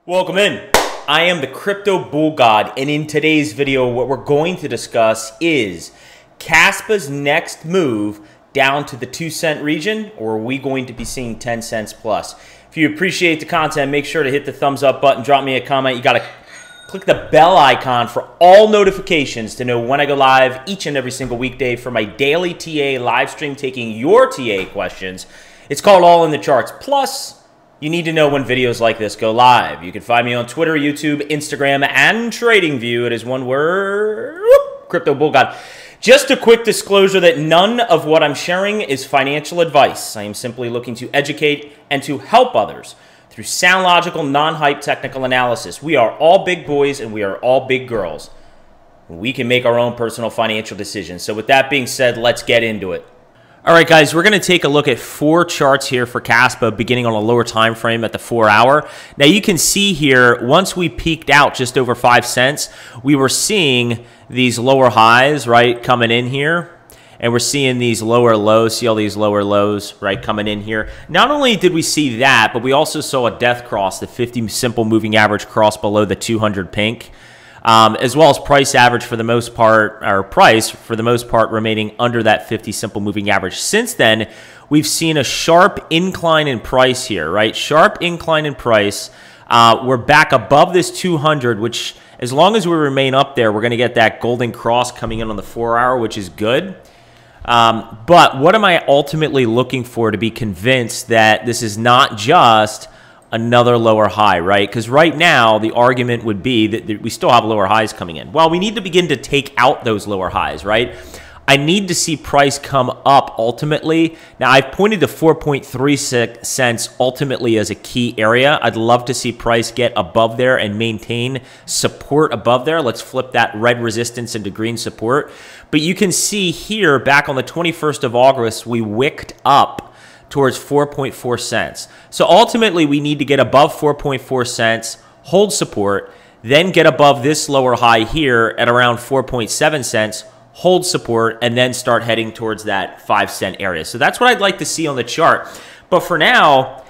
Welcome in. I am the CryptoBullGod, and in today's video, what we're going to discuss is Kaspa's next move down to the 2-cent region, or are we going to be seeing 10 cents plus? If you appreciate the content, make sure to hit the thumbs up button, drop me a comment. You got to click the bell icon for all notifications to know when I go live each and every single weekday for my daily TA live stream taking your TA questions. It's called All in the Charts. Plus, you need to know when videos like this go live. You can find me on Twitter, YouTube, Instagram, and TradingView. It is one word, CryptoBullGod. Just a quick disclosure that none of what I'm sharing is financial advice. I am simply looking to educate and to help others through sound, logical, non-hype technical analysis. We are all big boys and we are all big girls. We can make our own personal financial decisions. So with that being said, let's get into it. All right, guys, we're going to take a look at 4 charts here for Kaspa, beginning on a lower time frame at the 4-hour. Now, you can see here, once we peaked out just over 5 cents, we were seeing these lower highs, right, coming in here. And we're seeing these lower lows. See all these lower lows, right, coming in here. Not only did we see that, but we also saw a death cross, the 50 simple moving average cross below the 200 pink. As well as price average for the most part, or price for the most part remaining under that 50 simple moving average. Since then, we've seen a sharp incline in price here, right? Sharp incline in price. We're back above this 200, which as long as we remain up there, we're going to get that golden cross coming in on the 4-hour, which is good. But what am I ultimately looking for to be convinced that this is not just another lower high, right? Because right now, the argument would be that we still have lower highs coming in. Well, we need to begin to take out those lower highs, right? I need to see price come up ultimately. Now, I've pointed to 4.36 cents ultimately as a key area. I'd love to see price get above there and maintain support above there. Let's flip that red resistance into green support. But you can see here, back on the 21st of August, we wicked up towards 4.4 cents. So ultimately, we need to get above 4.4 cents, hold support, then get above this lower high here at around 4.7 cents, hold support, and then start heading towards that 5-cent area. So that's what I'd like to see on the chart. But for now,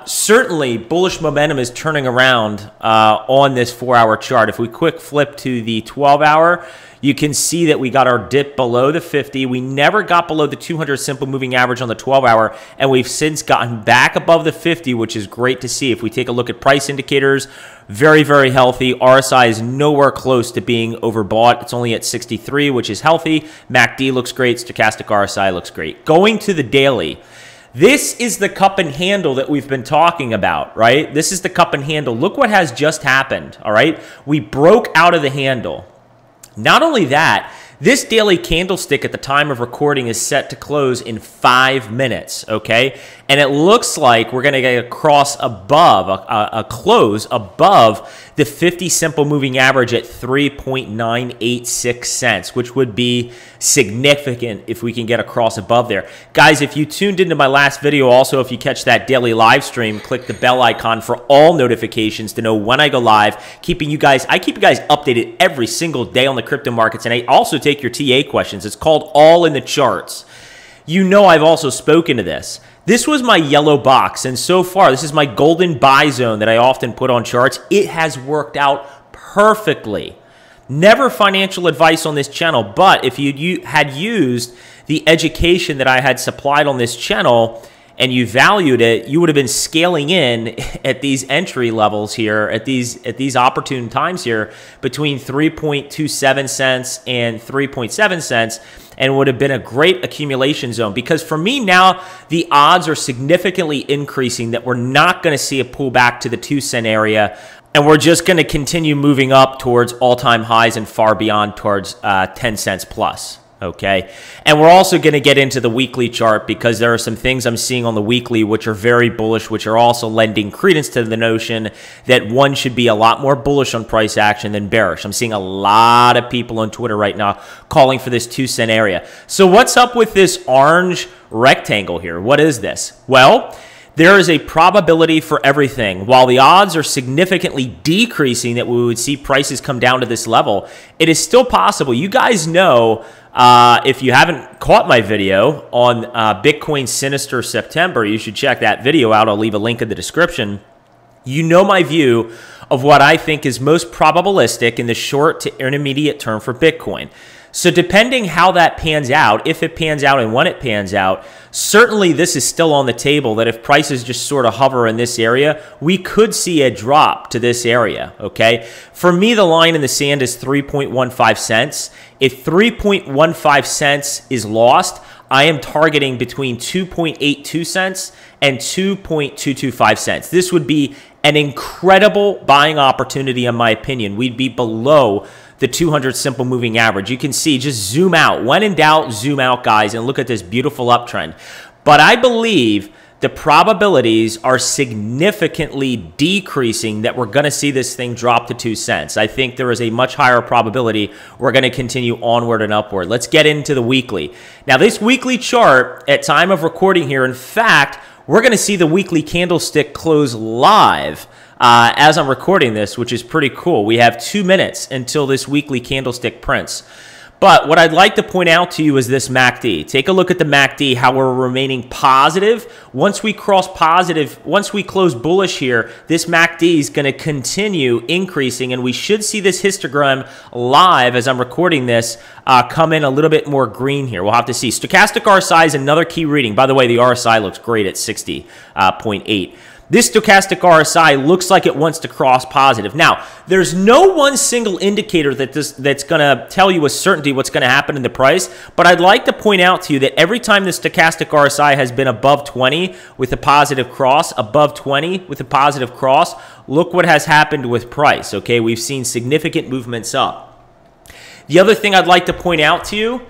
certainly bullish momentum is turning around on this 4-hour chart. If we quick flip to the 12-hour, you can see that we got our dip below the 50. We never got below the 200 simple moving average on the 12-hour, and we've since gotten back above the 50, which is great to see. If we take a look at price indicators, very, very healthy. RSI is nowhere close to being overbought. It's only at 63, which is healthy. MACD looks great. Stochastic RSI looks great. Going to the daily, this is the cup and handle that we've been talking about, right? This is the cup and handle. Look what has just happened, all right? We broke out of the handle. Not only that, this daily candlestick at the time of recording is set to close in 5 minutes, okay? And it looks like we're going to get a cross above, a close above the 50 simple moving average at 3.986 cents, which would be significant if we can get a cross above there. Guys, if you tuned into my last video, also if you catch that daily live stream, click the bell icon for all notifications to know when I go live, I keep you guys updated every single day on the crypto markets, and I also take your TA questions. It's called All in the Charts. You know I've also spoken to this. This was my yellow box, and so far, this is my golden buy zone that I often put on charts. It has worked out perfectly. Never financial advice on this channel, but if you had used the education that I had supplied on this channel and you valued it, you would have been scaling in at these entry levels here, at these opportune times here, between 3.27 cents and 3.7 cents, and would have been a great accumulation zone. Because for me now, the odds are significantly increasing that we're not going to see a pullback to the 2-cent area, and we're just going to continue moving up towards all-time highs and far beyond towards 10 cents plus. Okay, and we're also going to get into the weekly chart because there are some things I'm seeing on the weekly which are very bullish, which are also lending credence to the notion that one should be a lot more bullish on price action than bearish. I'm seeing a lot of people on Twitter right now calling for this 2-cent area. So what's up with this orange rectangle here? What is this? Well, there is a probability for everything. While the odds are significantly decreasing that we would see prices come down to this level, it is still possible. You guys know, if you haven't caught my video on Bitcoin Sinister September, you should check that video out. I'll leave a link in the description. You know my view of what I think is most probabilistic in the short to intermediate term for Bitcoin. So depending how that pans out, if it pans out and when it pans out, certainly this is still on the table that if prices just sort of hover in this area, we could see a drop to this area, okay? For me, the line in the sand is 3.15 cents. If 3.15 cents is lost, I am targeting between 2.82 cents and 2.225 cents. This would be an incredible buying opportunity, in my opinion. We'd be below the 200 simple moving average. You can see, just zoom out. When in doubt, zoom out, guys, and look at this beautiful uptrend. But I believe the probabilities are significantly decreasing that we're going to see this thing drop to 2 cents. I think there is a much higher probability we're going to continue onward and upward. Let's get into the weekly. Now, this weekly chart at time of recording here, in fact, we're going to see the weekly candlestick close live as I'm recording this, which is pretty cool. We have 2 minutes until this weekly candlestick prints. But what I'd like to point out to you is this MACD. Take a look at the MACD, how we're remaining positive. Once we cross positive, once we close bullish here, this MACD is going to continue increasing, and we should see this histogram live as I'm recording this come in a little bit more green here. We'll have to see. Stochastic RSI is another key reading. By the way, the RSI looks great at 60.8. This stochastic RSI looks like it wants to cross positive. Now, there's no one single indicator that's going to tell you with certainty what's going to happen in the price, but I'd like to point out to you that every time the stochastic RSI has been above 20 with a positive cross, above 20 with a positive cross, look what has happened with price, okay? We've seen significant movements up. The other thing I'd like to point out to you,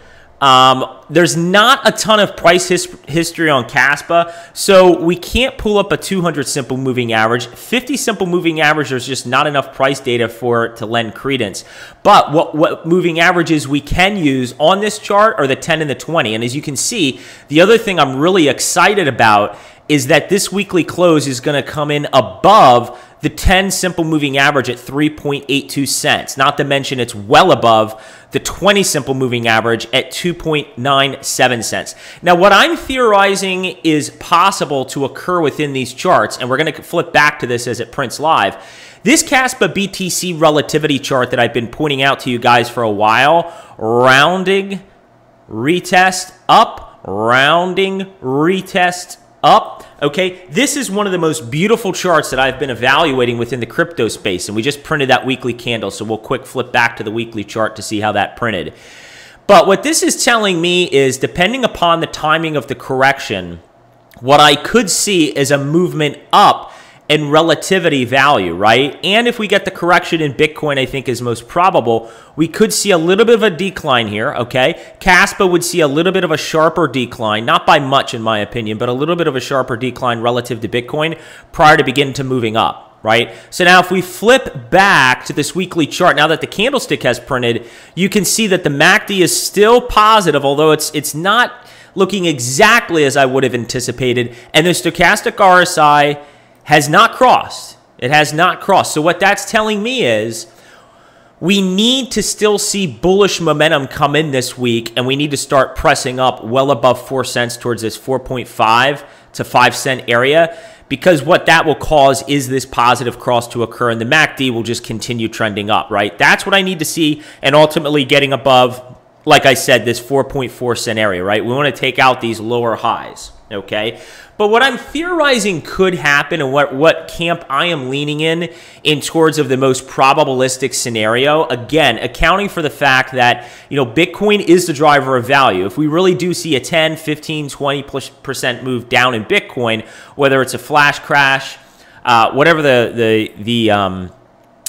there's not a ton of price history on Kaspa, so we can't pull up a 200 simple moving average. 50 simple moving average, there's just not enough price data for it to lend credence. But what moving averages we can use on this chart are the 10 and the 20. And as you can see, the other thing I'm really excited about is that this weekly close is going to come in above the 10 simple moving average at 3.82 cents. Not to mention it's well above the 20 simple moving average at 2.97 cents. Now, what I'm theorizing is possible to occur within these charts, and we're going to flip back to this as it prints live. This Kaspa BTC relativity chart that I've been pointing out to you guys for a while, rounding, retest, up, rounding, retest, up. Okay, this is one of the most beautiful charts that I've been evaluating within the crypto space, and we just printed that weekly candle, so we'll quick flip back to the weekly chart to see how that printed. But what this is telling me is, depending upon the timing of the correction, what I could see is a movement up in relativity value, right? And if we get the correction in Bitcoin, I think is most probable, we could see a little bit of a decline here, okay? Kaspa would see a little bit of a sharper decline, not by much in my opinion, but a little bit of a sharper decline relative to Bitcoin prior to begin to moving up, right? So now if we flip back to this weekly chart, now that the candlestick has printed, you can see that the MACD is still positive, although it's not looking exactly as I would have anticipated, and the stochastic RSI has not crossed. It has not crossed. So what that's telling me is we need to still see bullish momentum come in this week, and we need to start pressing up well above 4 cents towards this 4.5 to 5 cent area, because what that will cause is this positive cross to occur, and the MACD will just continue trending up, right? That's what I need to see, and ultimately getting above, like I said, this 4.4 cent area, right? We want to take out these lower highs, okay? But what I'm theorizing could happen, and what camp I am leaning in towards of the most probabilistic scenario, again, accounting for the fact that, you know, Bitcoin is the driver of value. If we really do see a 10, 15, 20% move down in Bitcoin, whether it's a flash crash, whatever the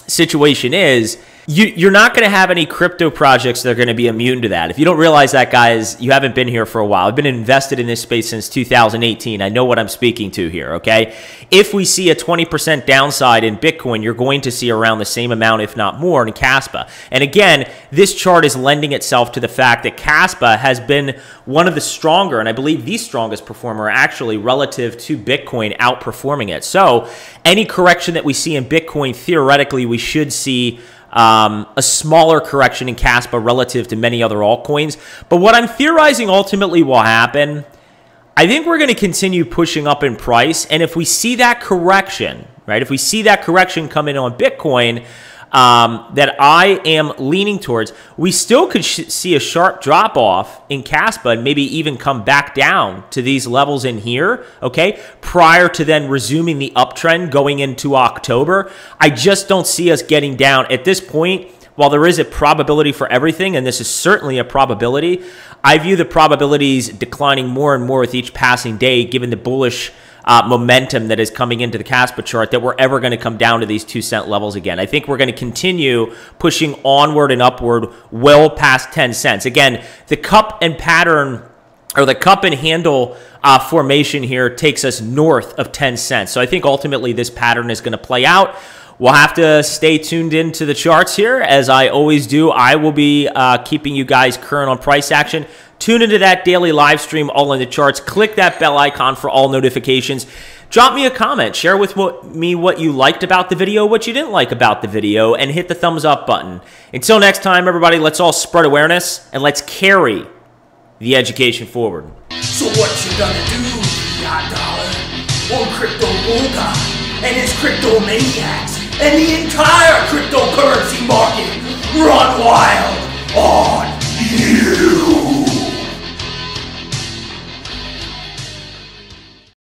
situation is, you're not going to have any crypto projects that are going to be immune to that. If you don't realize that, guys, you haven't been here for a while. I've been invested in this space since 2018. I know what I'm speaking to here, okay? If we see a 20% downside in Bitcoin, you're going to see around the same amount, if not more, in Kaspa. And again, this chart is lending itself to the fact that Kaspa has been one of the stronger, and I believe the strongest performer actually relative to Bitcoin, outperforming it. So any correction that we see in Bitcoin, theoretically, we should see a smaller correction in Kaspa relative to many other altcoins. But what I'm theorizing ultimately will happen, I think we're going to continue pushing up in price. And if we see that correction, right? If we see that correction come in on Bitcoin, that I am leaning towards, we still could see a sharp drop off in Kaspa and maybe even come back down to these levels in here, okay, prior to then resuming the uptrend going into October. I just don't see us getting down at this point. While there is a probability for everything, and this is certainly a probability, I view the probabilities declining more and more with each passing day, given the bullish momentum that is coming into the Kaspa chart, that we're ever going to come down to these 2 cent levels again. I think we're going to continue pushing onward and upward well past 10 cents. Again, the cup and pattern, or the cup and handle formation here takes us north of 10 cents. So I think ultimately this pattern is going to play out. We'll have to stay tuned into the charts here, as I always do. I will be keeping you guys current on price action. Tune into that daily live stream, all in the charts. Click that bell icon for all notifications. Drop me a comment. Share with me what you liked about the video, what you didn't like about the video, and hit the thumbs up button. Until next time, everybody, let's all spread awareness, and let's carry the education forward. So what you gonna do, $1 on CryptoBullGod and his crypto maniacs and the entire cryptocurrency